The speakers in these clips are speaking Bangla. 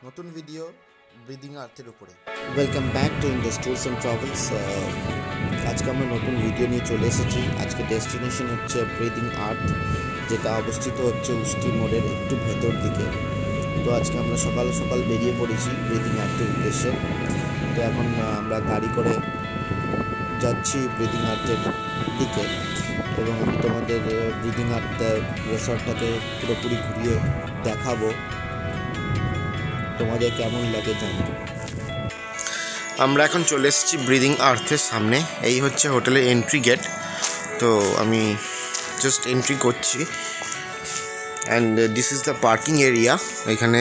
নতুন ভিডিও ব্রিদিং আর্থের উপরে। Welcome back to Indus tours and travels. আজকে আমরা নতুন ভিডিও নিয়ে চলে এসেছি। আজকে ডেস্টিনেশন হচ্ছে ব্রিদিং আর্থ, যেটা অবস্থিত হচ্ছে উস্তি মোড়ের একটু ভেতর দিকে। তো আজকে আমরা সকাল সকাল বেরিয়ে পড়েছি ব্রিদিং আর্থের উদ্দেশ্যে। তো এখন আমরা গাড়ি করে যাচ্ছি ব্রিদিং আর্থের দিকে, এবং আমি তোমাদের ব্রিদিং আর্থ রিসর্টটাকে পুরোপুরি ঘুরিয়ে দেখাবো। তোমাদের কেমন লাগে জানো। আমরা এখন চলে এসেছি ব্রিদিং আর্থের সামনে। এই হচ্ছে হোটেলের এন্ট্রি গেট। তো আমি জাস্ট এন্ট্রি করছি, and this is the parking area. এখানে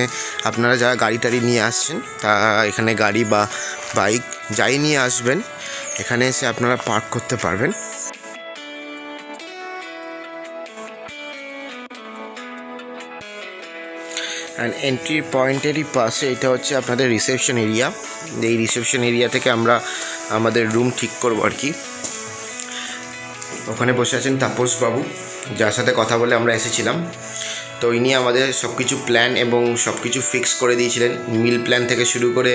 আপনারা যারা গাড়ি টাড়ি নিয়ে আসছেন, তা এখানে গাড়ি বা বাইক যাই নিয়ে আসবেন, এখানে এসে আপনারা পার্ক করতে পারবেন। অ্যান্ড এন্ট্রি পয়েন্টেরই পাশে এটা হচ্ছে আপনাদের রিসেপশন এরিয়া। এই রিসেপশন এরিয়া থেকে আমরা আমাদের রুম ঠিক করবো আর কি। ওখানে বসে আছেন তাপসবাবু, যার সাথে কথা বলে আমরা এসেছিলাম। তো ইনি আমাদের সব কিছু প্ল্যান এবং সব কিছু ফিক্স করে দিয়েছিলেন। মিল প্ল্যান থেকে শুরু করে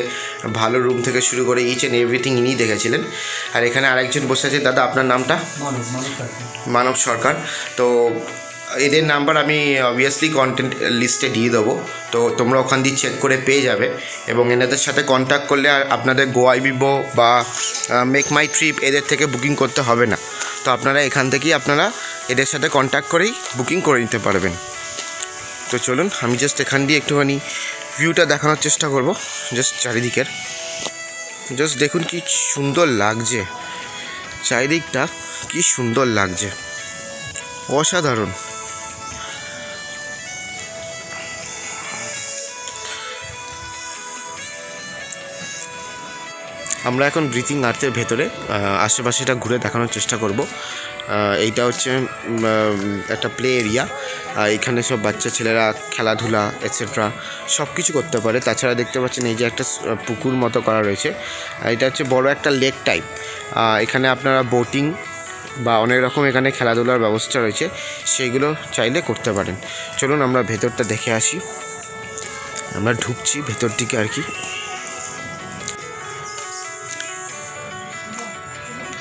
ভালো রুম থেকে শুরু করে ইচ অ্যান্ড এভরিথিং ইনিই দেখেছিলেন। আর এখানে আরেকজন বসে আছে। দাদা, আপনার নামটা? মানব সরকার। তো এদের নাম্বার আমি অবভিয়াসলি কন্টেন্ট লিস্টে দিয়ে দেবো, তো তোমরা ওখান দিয়ে চেক করে পেয়ে যাবে। এবং এনাদের সাথে কন্ট্যাক্ট করলে আর আপনাদের গোয়াই বিবো বা মেক মাই ট্রিপ এদের থেকে বুকিং করতে হবে না। তো আপনারা এখান থেকেই আপনারা এদের সাথে কন্ট্যাক্ট করেই বুকিং করে নিতে পারবেন। তো চলুন, আমি জাস্ট এখান দিয়ে একটুখানি ভিউটা দেখানোর চেষ্টা করব, জাস্ট চারিদিকের। জাস্ট দেখুন কি সুন্দর লাগছে, চারিদিকটা কি সুন্দর লাগছে, অসাধারণ। আমরা এখন ব্রিদিং আর্থের ভেতরে আশেপাশেটা ঘুরে দেখানোর চেষ্টা করব। এইটা হচ্ছে একটা প্লে এরিয়া। এখানে সব বাচ্চা ছেলেরা খেলাধুলা এটসেট্রা সব কিছু করতে পারে। তাছাড়া দেখতে পাচ্ছেন এই যে একটা পুকুর মতো করা রয়েছে। এটা হচ্ছে বড় একটা লেক টাইপ। এখানে আপনারা বোটিং বা অনেক রকম এখানে খেলাধুলার ব্যবস্থা রয়েছে, সেইগুলো চাইলে করতে পারেন। চলুন আমরা ভেতরটা দেখে আসি। আমরা ঢুকছি ভেতর দিকে আর কি।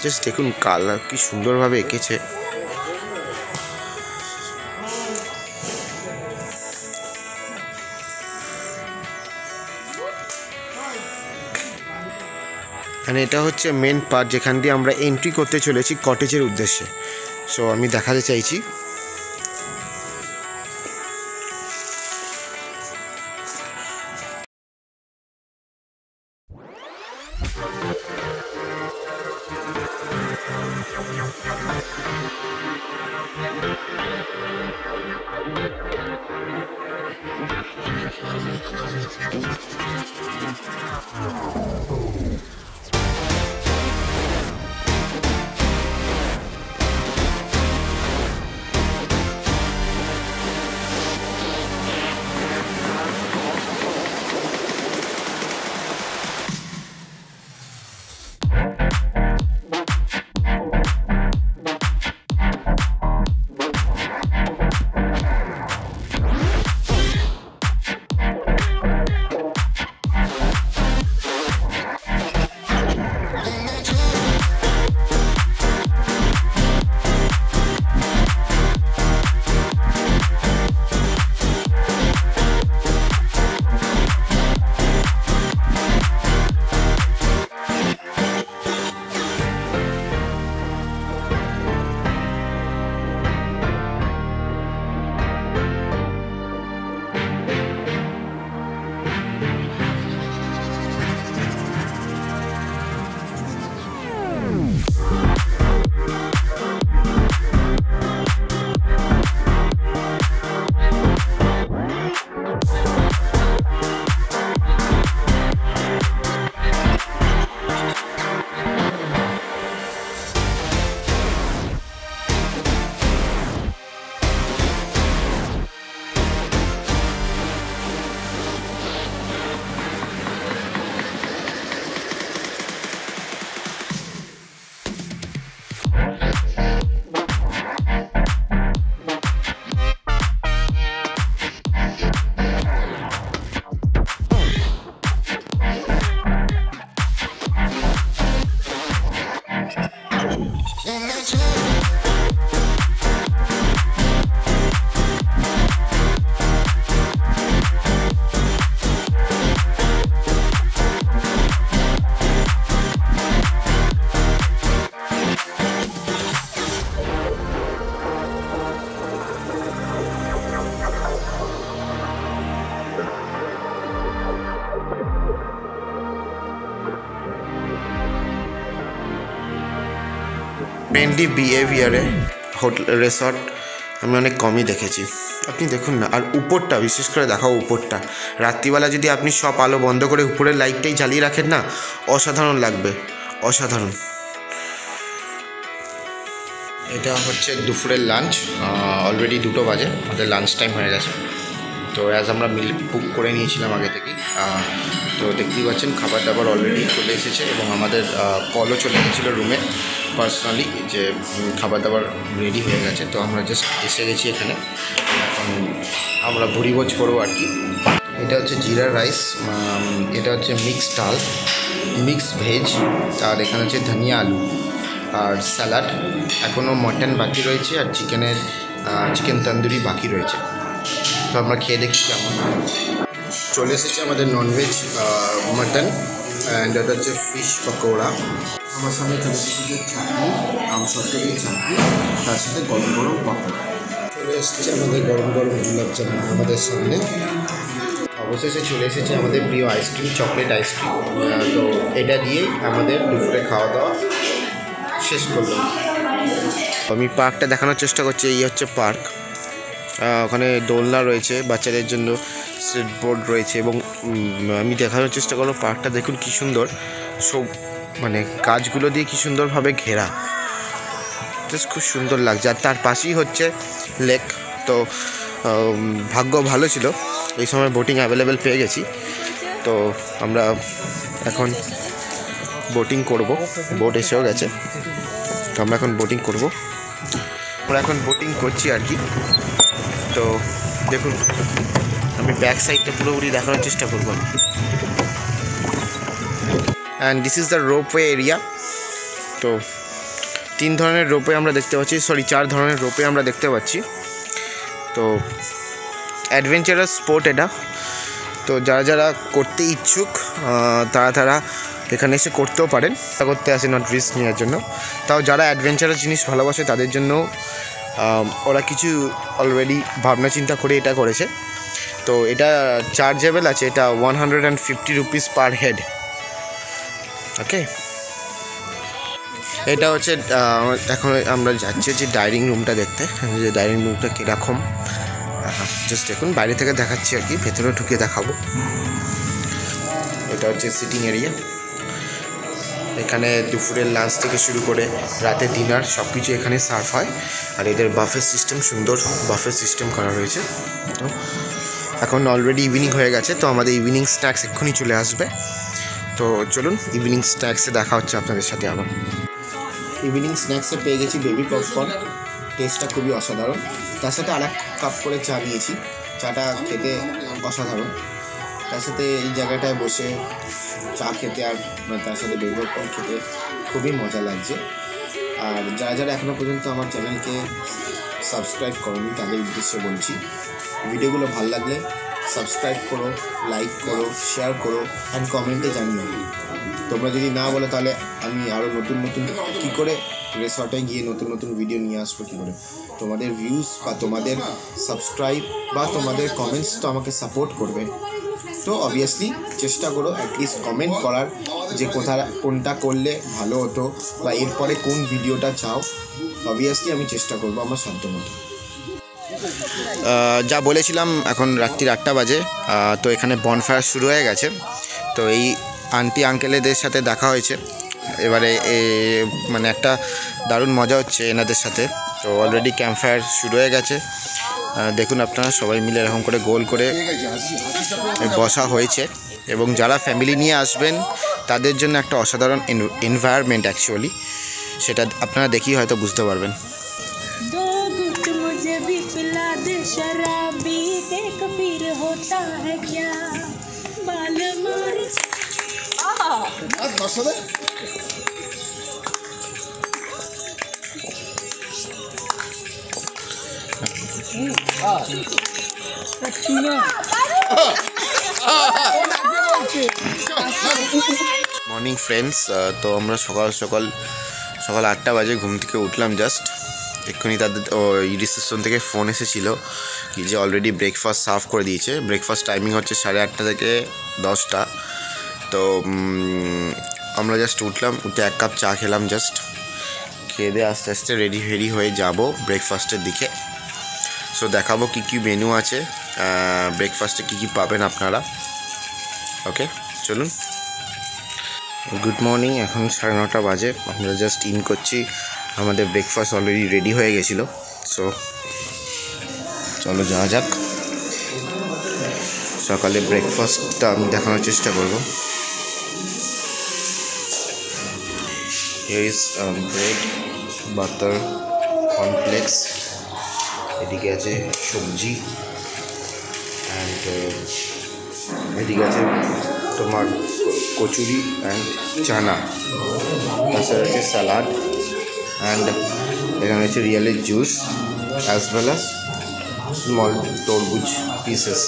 জাস্ট দেখুন কালার কি সুন্দরভাবে এঁকেছে। মানে এটা হচ্ছে মেন পার্ট, যেখান দিয়ে আমরা এন্ট্রি করতে চলেছি কটেজের উদ্দেশ্যে। সো আমি দেখাতে চাইছি। ফ্রেন্ডলি বিহেভিয়ারে হোটেল রিসর্ট আমি অনেক কমই দেখেছি। আপনি দেখুন না, আর উপরটা বিশেষ করে দেখাও, উপরটা রাত্রিবেলা যদি আপনি সব আলো বন্ধ করে উপরের লাইটটাই জ্বালিয়ে রাখেন না, অসাধারণ লাগবে, অসাধারণ। এটা হচ্ছে দুপুরের লাঞ্চ, অলরেডি 2টো বাজে, আমাদের লাঞ্চ টাইম হয়ে গেছে। তো অ্যাজ আমরা মিল বুক করে নিয়েছিলাম আগে থেকেই, তো দেখতেই পাচ্ছেন খাবার দাবার অলরেডি চলে এসেছে এবং আমাদের কলও চলে এসেছিলো রুমে পার্সোনালি যে খাবার দাবার রেডি হয়ে গেছে। তো আমরা জাস্ট এসে গেছি এখানে, এখন আমরা ভুরিভোজ করবো আর কি। এটা হচ্ছে জিরা রাইস, এটা হচ্ছে মিক্স ডাল, মিক্স ভেজ, আর এখানে হচ্ছে ধনিয়া আলু আর স্যালাড। এখনও মটন বাকি রয়েছে আর চিকেন তন্দুরি বাকি রয়েছে। তো আমরা খেয়ে দেখছি কেমন। চলে এসেছে আমাদের ননভেজ মটন, অ্যান্ড এটা হচ্ছে ফিশ পকোড়া। আমার সামনে চলে এসেছে চাটনি, আমসত্ত্ব দিয়ে চাটনি, তার সাথে গরম গরম পকোড়া। চলে এসেছে আমাদের গরম গরম গোলাপ জামুন আমাদের সামনে। অবশেষে চলে এসেছে আমাদের প্রিয় আইসক্রিম, চকলেট আইসক্রিম। তো এটা দিয়েই আমাদের দুপুরে খাওয়া দাওয়া শেষ করলাম। আমি পার্কটা দেখানোর চেষ্টা করছি। এই হচ্ছে পার্ক, ওখানে দোলনা রয়েছে বাচ্চাদের জন্য, স্কেট বোর্ড রয়েছে এবং আমি দেখানোর চেষ্টা করবো পার্কটা দেখুন কি সুন্দর, সব মানে গাছগুলো দিয়ে কি সুন্দরভাবে ঘেরা, জাস্ট খুব সুন্দর লাগছে। আর তার পাশেই হচ্ছে লেক। তো ভাগ্য ভালো ছিল, এই সময় বোটিং অ্যাভেলেবেল পেয়ে গেছি। তো আমরা এখন বোটিং করব, বোট এসেও গেছে, তো আমরা এখন বোটিং করব। আমরা এখন বোটিং করছি আর কি। তো দেখুন আমি ব্যাক সাইডটা পুরোপুরি দেখানোর চেষ্টা করব। And this is the ropeway area. তো 3 ধরনের রোপওয়ে আমরা দেখতে পাচ্ছি, 4 ধরনের রোপওয়ে আমরা দেখতে পাচ্ছি। তো অ্যাডভেঞ্চারাস স্পোর্ট এটা, তো যারা যারা করতে ইচ্ছুক তারা এখানে এসে করতেও পারেন, করতে আসে নট রিস্ক নেওয়ার জন্য। তাও যারা অ্যাডভেঞ্চারাস জিনিস ভালোবাসে তাদের জন্য ওরা কিছু অলরেডি ভাবনা চিন্তা করে এটা করেছে। তো এটা চার্জেবল আছে, এটা 150 রুপিস পার হেড। ওকে, এটা হচ্ছে এখন আমরা যাচ্ছি যে ডাইনিং রুমটা দেখতে, যে ডাইনিং রুমটা কীরকম জাস্ট দেখুন, বাইরে থেকে দেখাচ্ছি আর কি, ভেতরে ঢুকে দেখাবো। এটা হচ্ছে সিটিং এরিয়া, এখানে দুপুরের লাঞ্চ থেকে শুরু করে রাতে ডিনার সব কিছু এখানে সার্ভ হয়। আর এদের বাফে সিস্টেম, সুন্দর বাফে সিস্টেম করা রয়েছে। তো এখন অলরেডি ইভিনিং হয়ে গেছে, তো আমাদের ইভিনিং স্ন্যাক্স এক্ষুনি চলে আসবে। তো চলুন ইভিনিং স্ন্যাক্সে দেখা হচ্ছে আপনাদের সাথে আবার। ইভিনিং স্ন্যাক্সে পেয়ে গেছি বেবি পপকর্ন, টেস্টটা খুবই অসাধারণ। তার সাথে আর 1 কাপ করে চা নিয়েছি, চাটা খেতে অসাধারণ। তার সাথে এই জায়গাটায় বসে চা খেতে আর তার সাথে বেবি পপকর্ন খেতে খুবই মজা লাগছে। আর যারা যারা এখনও পর্যন্ত আমার চ্যানেলকে সাবস্ক্রাইব করোনি তাদের উদ্দেশ্যে বলছি, ভিডিওগুলো ভালো লাগলে সাবস্ক্রাইব করো, লাইক করো, শেয়ার করো অ্যান্ড কমেন্টে জানিও। তোমরা যদি না বলো তাহলে আমি আরও নতুন নতুন কী করে রিসর্টে গিয়ে নতুন নতুন ভিডিও নিয়ে আসবো কী করে। তোমাদের ভিউজ বা তোমাদের সাবস্ক্রাইব বা তোমাদের কমেন্টস তো আমাকে সাপোর্ট করবে। তো অবভিয়াসলি চেষ্টা করো অ্যাটলিস্ট কমেন্ট করার, যে কোনটা করলে ভালো হতো বা এরপরে কোন ভিডিওটা চাও। অবভিয়াসলি আমি চেষ্টা করবো আমার সাধ্যমতো। যা বলেছিলাম, এখন রাত্রি 8টা বাজে, তো এখানে বনফায়ার শুরু হয়ে গেছে। তো এই আন্টি আঙ্কেলেদের সাথে দেখা হয়েছে, এবারে মানে একটা দারুণ মজা হচ্ছে এনাদের সাথে। তো অলরেডি ক্যাম্প ফায়ার শুরু হয়ে গেছে, দেখুন আপনারা সবাই মিলে এরকম করে গোল করে বসা হয়েছে। এবং যারা ফ্যামিলি নিয়ে আসবেন তাদের জন্য একটা অসাধারণ এনভায়রনমেন্ট অ্যাকচুয়ালি, সেটা আপনারা দেখেই হয়তো বুঝতে পারবেন। মর্নিং ফ্রেন্ডস, তো আমরা সকাল 8টা বাজে ঘুম থেকে উঠলাম জাস্ট। এক্ষুনি তাদের রিসেপশন থেকে ফোন এসেছিল কি যে অলরেডি ব্রেকফাস্ট সার্ভ করে দিয়েছে। ব্রেকফাস্ট টাইমিং হচ্ছে 8:30 থেকে 10টা। তো আমরা জাস্ট উঠলাম, উঠে 1 কাপ চা খেলাম জাস্ট, খেয়ে দিয়ে আস্তে আস্তে রেডি হয়ে যাব ব্রেকফাস্টের দিকে। সো দেখাবো কী কী মেনু আছে, ব্রেকফাস্টে কী কী পাবেন আপনারা। ওকে, চলুন। গুড মর্নিং, এখন 9:30 বাজে। আমরা জাস্ট ইন করছি, আমাদের ব্রেকফাস্ট অলরেডি রেডি হয়ে গেছিলো। সো চলো যাওয়া যাক। সকালে ব্রেকফাস্টটা আমি দেখানোর চেষ্টা করব। Here is bread, butter, cornflakes, এদিকে আছে সবজি, অ্যান্ড এদিকে আছে তোমার কচুরি অ্যান্ড চানা, তাছাড়া আছে স্যালাড, অ্যান্ড এখানে আছে রিয়েলের juice as well as small তরমুজ পিসেস।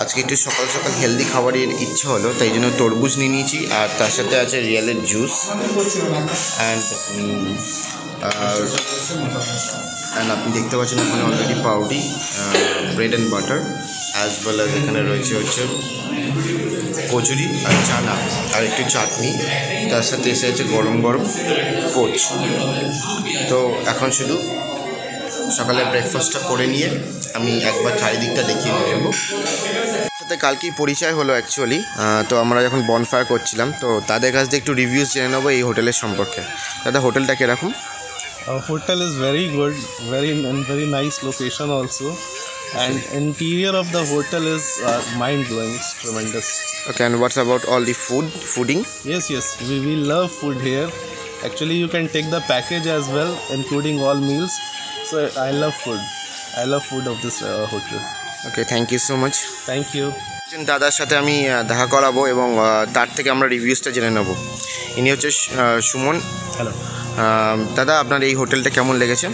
আজকে একটু সকাল সকাল হেলদি খাবারের ইচ্ছে হলো, তাই জন্য তরমুজ নিয়ে নিয়েছি, আর তার সাথে আছে রিয়েলের জুস অ্যান্ড আপনি দেখতে পাচ্ছেন এখানে অলরেডি পাউরুটি, bread and butter, as well as এখানে রয়েছে হচ্ছে কচুরি আর চানা আর একটু চাটনি, তার সাথে এসে আছে গরম গরম কোচ। তো এখন শুধু সকালে ব্রেকফাস্টটা করে নিয়ে আমি একবার চারিদিকটা দেখিয়ে নিয়ে যাবো। সাথে কালকেই পরিচয় হলো অ্যাকচুয়ালি। তো আমরা যখন বনফায়ার করছিলাম, তো তাদের কাছ থেকে একটু রিভিউস জেনে নেবো এই হোটেলের সম্পর্কে। দাদা, হোটেলটা কীরকম? Hotel is very good, very nice location also, and interior of the hotel is mind blowing. It's tremendous. Okay, and what about all the fooding? Yes, we love food here. Actually, you can take the package as well, including all meals. So I love food of this hotel. Okay, thank you so much. Thank you. দাদার সাথে আমি দেখা করাবো এবং তার থেকে আমরা রিভিউসটা জেনে নেব। ইনি হচ্ছে সুমন। হ্যালো দাদা, আপনার এই হোটেলটা কেমন লেগেছে?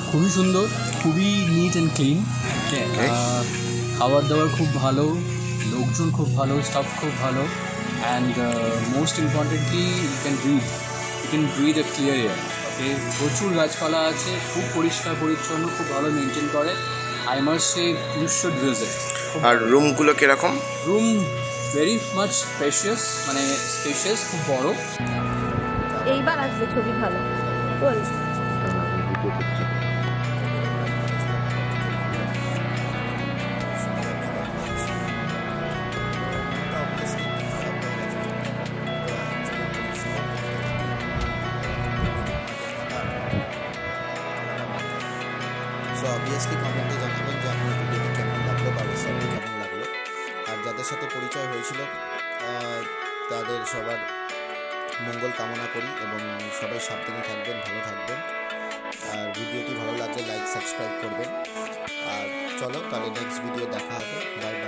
খুবই সুন্দর, খুবই নিট অ্যান্ড ক্লিন। খাবার দাবার খুব ভালো, লোকজন খুব ভালো, স্টাফ খুব ভালো, and most importantly you can breathe a clear air. Okay, প্রচুর গাছপালা আছে, খুব পরিষ্কার পরিচ্ছন্ন, খুব ভালো মেনটেন করে। I must say you should visit. আর রুমগুলো কীরকম? রুম ভেরি মাচ স্পেশিয়াস, মানে স্পেশিয়াস, খুব বড়। এইবার আসবে ছবি ভালো বল। সো অবভিয়াসলি কমেন্টে জানাবেন যে আপনার ভিডিওটি কেমন লাগলো বা রেসিপি কেমন লাগলো। আর যাদের সাথে পরিচয় হয়েছিল তাদের সবার মঙ্গল কামনা করি এবং সবাই সাবধানে থাকবেন, ভালো থাকবেন। আর ভিডিওটি ভালো লাগলে লাইক সাবস্ক্রাইব করবেন। আর চলো তাহলে নেক্সট ভিডিও দেখা হবে। Bye bye.